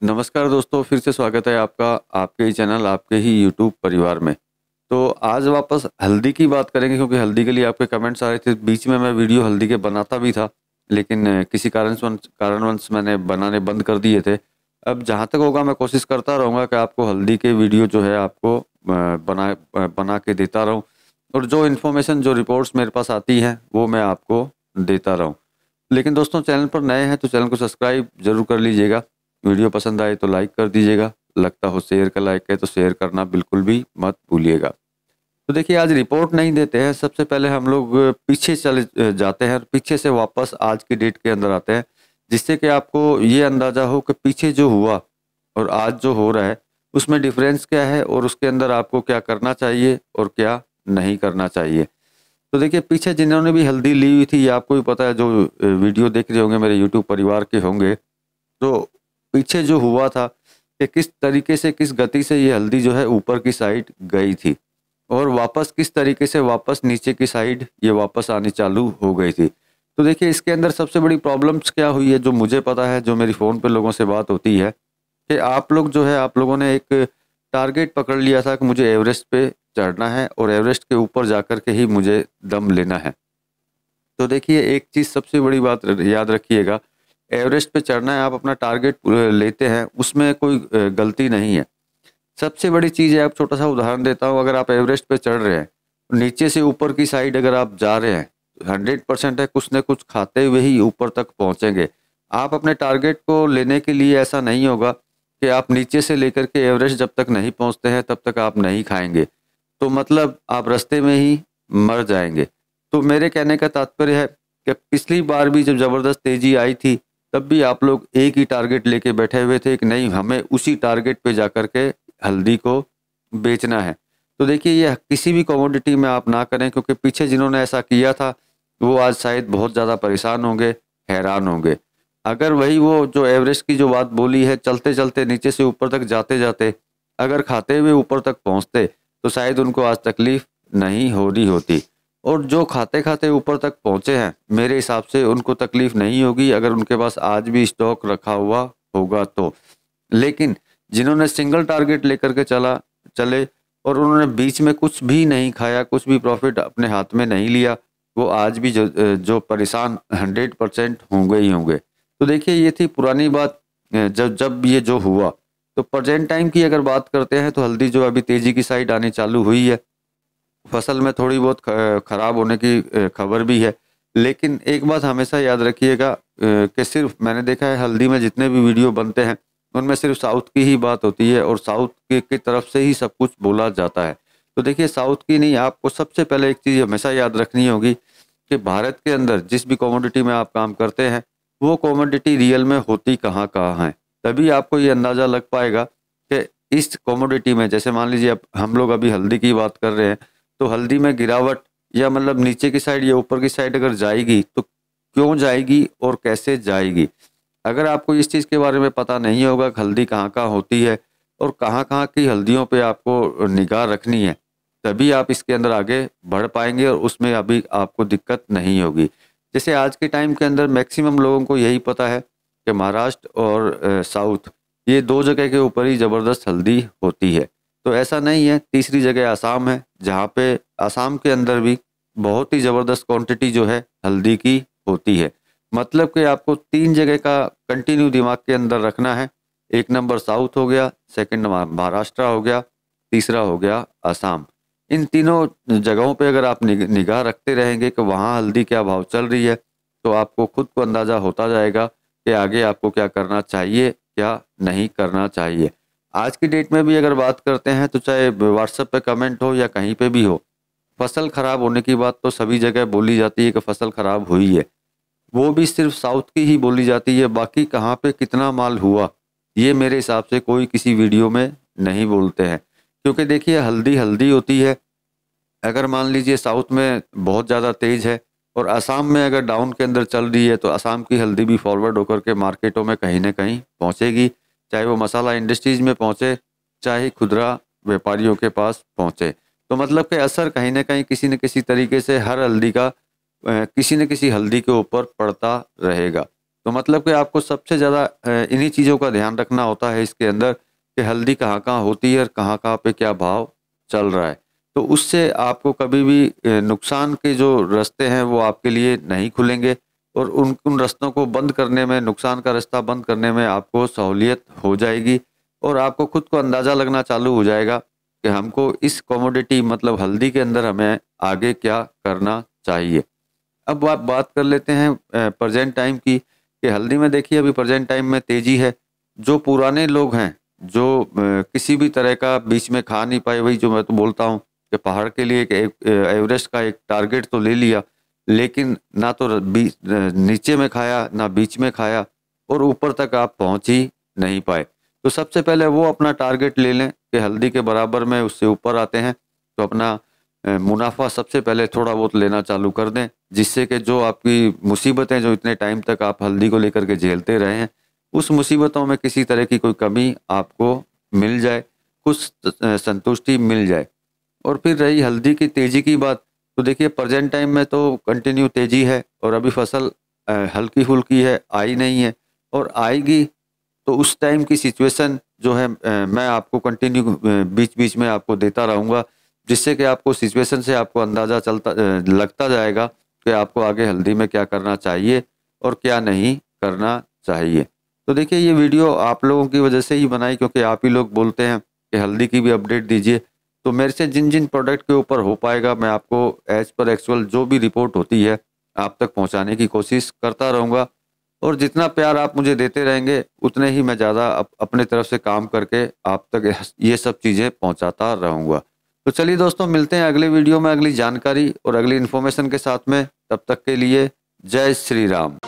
नमस्कार दोस्तों, फिर से स्वागत है आपका आपके ही चैनल, आपके ही यूट्यूब परिवार में। तो आज वापस हल्दी की बात करेंगे क्योंकि हल्दी के लिए आपके कमेंट्स आ रहे थे। बीच में मैं वीडियो हल्दी के बनाता भी था, लेकिन किसी कारणवश मैंने बनाने बंद कर दिए थे। अब जहाँ तक होगा मैं कोशिश करता रहूँगा कि आपको हल्दी के वीडियो जो है आपको बना के देता रहूँ, और जो इन्फॉर्मेशन जो रिपोर्ट्स मेरे पास आती हैं वो मैं आपको देता रहूँ। लेकिन दोस्तों, चैनल पर नए हैं तो चैनल को सब्सक्राइब जरूर कर लीजिएगा। वीडियो पसंद आए तो लाइक कर दीजिएगा, लगता हो शेयर का लाइक है तो शेयर करना बिल्कुल भी मत भूलिएगा। तो देखिए, आज रिपोर्ट नहीं देते हैं, सबसे पहले हम लोग पीछे चले जाते हैं और पीछे से वापस आज की डेट के अंदर आते हैं, जिससे कि आपको ये अंदाज़ा हो कि पीछे जो हुआ और आज जो हो रहा है उसमें डिफरेंस क्या है, और उसके अंदर आपको क्या करना चाहिए और क्या नहीं करना चाहिए। तो देखिए, पीछे जिन्होंने भी हल्दी ली हुई थी, ये आपको भी पता है, जो वीडियो देख रहे होंगे मेरे यूट्यूब परिवार के होंगे, तो पीछे जो हुआ था कि किस तरीके से, किस गति से ये हल्दी जो है ऊपर की साइड गई थी, और वापस किस तरीके से वापस नीचे की साइड ये वापस आनी चालू हो गई थी। तो देखिए, इसके अंदर सबसे बड़ी प्रॉब्लम्स क्या हुई है, जो मुझे पता है, जो मेरी फ़ोन पे लोगों से बात होती है, कि आप लोग जो है, आप लोगों ने एक टारगेट पकड़ लिया था कि मुझे एवरेस्ट पे चढ़ना है और एवरेस्ट के ऊपर जाकर के ही मुझे दम लेना है। तो देखिए, एक चीज़ सबसे बड़ी बात याद रखिएगा, एवरेस्ट पे चढ़ना है, आप अपना टारगेट लेते हैं, उसमें कोई गलती नहीं है। सबसे बड़ी चीज़ है, आप छोटा सा उदाहरण देता हूँ, अगर आप एवरेस्ट पे चढ़ रहे हैं, नीचे से ऊपर की साइड अगर आप जा रहे हैं, 100% है, कुछ न कुछ खाते हुए ही ऊपर तक पहुँचेंगे। आप अपने टारगेट को लेने के लिए ऐसा नहीं होगा कि आप नीचे से लेकर के एवरेस्ट जब तक नहीं पहुँचते हैं तब तक आप नहीं खाएंगे, तो मतलब आप रास्ते में ही मर जाएंगे। तो मेरे कहने का तात्पर्य है कि पिछली बार भी जब ज़बरदस्त तेज़ी आई थी, तब भी आप लोग एक ही टारगेट लेके बैठे हुए थे कि नहीं, हमें उसी टारगेट पे जाकर के हल्दी को बेचना है। तो देखिए, ये किसी भी कमोडिटी में आप ना करें, क्योंकि पीछे जिन्होंने ऐसा किया था वो आज शायद बहुत ज़्यादा परेशान होंगे, हैरान होंगे। अगर वही वो जो एवरेस्ट की जो बात बोली है, चलते चलते नीचे से ऊपर तक जाते जाते अगर खाते हुए ऊपर तक पहुंचते, तो शायद उनको आज तकलीफ नहीं हो रही होती। और जो खाते खाते ऊपर तक पहुंचे हैं, मेरे हिसाब से उनको तकलीफ नहीं होगी अगर उनके पास आज भी स्टॉक रखा हुआ होगा तो। लेकिन जिन्होंने सिंगल टारगेट लेकर के चले और उन्होंने बीच में कुछ भी नहीं खाया, कुछ भी प्रॉफिट अपने हाथ में नहीं लिया, वो आज भी जो परेशान 100% होंगे ही होंगे। तो देखिए, ये थी पुरानी बात। जब जब ये जो हुआ, तो प्रेजेंट टाइम की अगर बात करते हैं, तो हल्दी जो अभी तेजी की साइड आनी चालू हुई है। फसल में थोड़ी बहुत खराब होने की खबर भी है, लेकिन एक बात हमेशा याद रखिएगा, कि सिर्फ मैंने देखा है हल्दी में जितने भी वीडियो बनते हैं, उनमें सिर्फ साउथ की ही बात होती है और साउथ की तरफ से ही सब कुछ बोला जाता है। तो देखिए, साउथ की नहीं, आपको सबसे पहले एक चीज़ हमेशा याद रखनी होगी कि भारत के अंदर जिस भी कमोडिटी में आप काम करते हैं, वो कमोडिटी रियल में होती कहाँ कहाँ है। तभी आपको ये अंदाज़ा लग पाएगा कि इस कमोडिटी में, जैसे मान लीजिए अब हम लोग अभी हल्दी की बात कर रहे हैं, तो हल्दी में गिरावट या मतलब नीचे की साइड या ऊपर की साइड अगर जाएगी तो क्यों जाएगी और कैसे जाएगी। अगर आपको इस चीज़ के बारे में पता नहीं होगा कि हल्दी कहाँ कहाँ होती है और कहाँ कहाँ की हल्दियों पे आपको निगाह रखनी है, तभी आप इसके अंदर आगे बढ़ पाएंगे और उसमें अभी आपको दिक्कत नहीं होगी। जैसे आज के टाइम के अंदर मैक्सिमम लोगों को यही पता है कि महाराष्ट्र और साउथ, ये दो जगह के ऊपर ही ज़बरदस्त हल्दी होती है। तो ऐसा नहीं है, तीसरी जगह आसाम है, जहाँ पे आसाम के अंदर भी बहुत ही ज़बरदस्त क्वांटिटी जो है हल्दी की होती है। मतलब कि आपको तीन जगह का कंटिन्यू दिमाग के अंदर रखना है। एक नंबर साउथ हो गया, सेकंड महाराष्ट्र हो गया, तीसरा हो गया आसाम। इन तीनों जगहों पे अगर आप निगाह रखते रहेंगे कि वहाँ हल्दी क्या भाव चल रही है, तो आपको खुद को अंदाज़ा होता जाएगा कि आगे आपको क्या करना चाहिए, क्या नहीं करना चाहिए। आज की डेट में भी अगर बात करते हैं, तो चाहे व्हाट्सएप पे कमेंट हो या कहीं पे भी हो, फसल खराब होने की बात तो सभी जगह बोली जाती है कि फसल खराब हुई है। वो भी सिर्फ साउथ की ही बोली जाती है, बाकी कहाँ पे कितना माल हुआ, ये मेरे हिसाब से कोई किसी वीडियो में नहीं बोलते हैं। क्योंकि देखिए, हल्दी हल्दी होती है। अगर मान लीजिए साउथ में बहुत ज़्यादा तेज़ है और असम में अगर डाउन के अंदर चल रही है, तो असम की हल्दी भी फॉरवर्ड होकर के मार्केटों में कहीं ना कहीं पहुंचेगी, चाहे वो मसाला इंडस्ट्रीज में पहुंचे, चाहे खुदरा व्यापारियों के पास पहुंचे। तो मतलब कि असर कहीं ना कहीं किसी न किसी तरीके से हर हल्दी का किसी न किसी हल्दी के ऊपर पड़ता रहेगा। तो मतलब कि आपको सबसे ज़्यादा इन्हीं चीज़ों का ध्यान रखना होता है इसके अंदर कि हल्दी कहाँ कहाँ होती है और कहाँ कहाँ पे क्या भाव चल रहा है। तो उससे आपको कभी भी नुकसान के जो रास्ते हैं वो आपके लिए नहीं खुलेंगे और उन रास्तों को बंद करने में, नुकसान का रास्ता बंद करने में आपको सहूलियत हो जाएगी और आपको खुद को अंदाज़ा लगना चालू हो जाएगा कि हमको इस कमोडिटी मतलब हल्दी के अंदर हमें आगे क्या करना चाहिए। अब आप बात कर लेते हैं प्रेजेंट टाइम की कि हल्दी में देखिए अभी प्रेजेंट टाइम में तेजी है। जो पुराने लोग हैं जो किसी भी तरह का बीच में खा नहीं पाए, वही जो मैं तो बोलता हूँ कि पहाड़ के लिए एक एवरेस्ट का एक टारगेट तो ले लिया, लेकिन ना तो नीचे में खाया ना बीच में खाया और ऊपर तक आप पहुँच ही नहीं पाए। तो सबसे पहले वो अपना टारगेट ले लें कि हल्दी के बराबर में उससे ऊपर आते हैं, तो अपना मुनाफा सबसे पहले थोड़ा बहुत लेना चालू कर दें, जिससे कि जो आपकी मुसीबतें जो इतने टाइम तक आप हल्दी को लेकर के झेलते रहे हैं, उस मुसीबतों में किसी तरह की कोई कमी आपको मिल जाए, कुछ संतुष्टि मिल जाए। और फिर रही हल्दी की तेज़ी की बात, तो देखिए प्रेजेंट टाइम में तो कंटिन्यू तेज़ी है और अभी फसल हल्की फुल्की है, आई नहीं है और आएगी। तो उस टाइम की सिचुएशन जो है मैं आपको कंटिन्यू बीच बीच में आपको देता रहूँगा, जिससे कि आपको सिचुएशन से आपको अंदाज़ा लगता जाएगा कि आपको आगे हल्दी में क्या करना चाहिए और क्या नहीं करना चाहिए। तो देखिए ये वीडियो आप लोगों की वजह से ही बनाई, क्योंकि आप ही लोग बोलते हैं कि हल्दी की भी अपडेट दीजिए। तो मेरे से जिन जिन प्रोडक्ट के ऊपर हो पाएगा मैं आपको एज पर एक्चुअल जो भी रिपोर्ट होती है आप तक पहुंचाने की कोशिश करता रहूँगा और जितना प्यार आप मुझे देते रहेंगे उतने ही मैं ज़्यादा अपने तरफ से काम करके आप तक ये सब चीज़ें पहुंचाता रहूँगा। तो चलिए दोस्तों, मिलते हैं अगले वीडियो में अगली जानकारी और अगली इन्फॉर्मेशन के साथ में। तब तक के लिए जय श्री राम।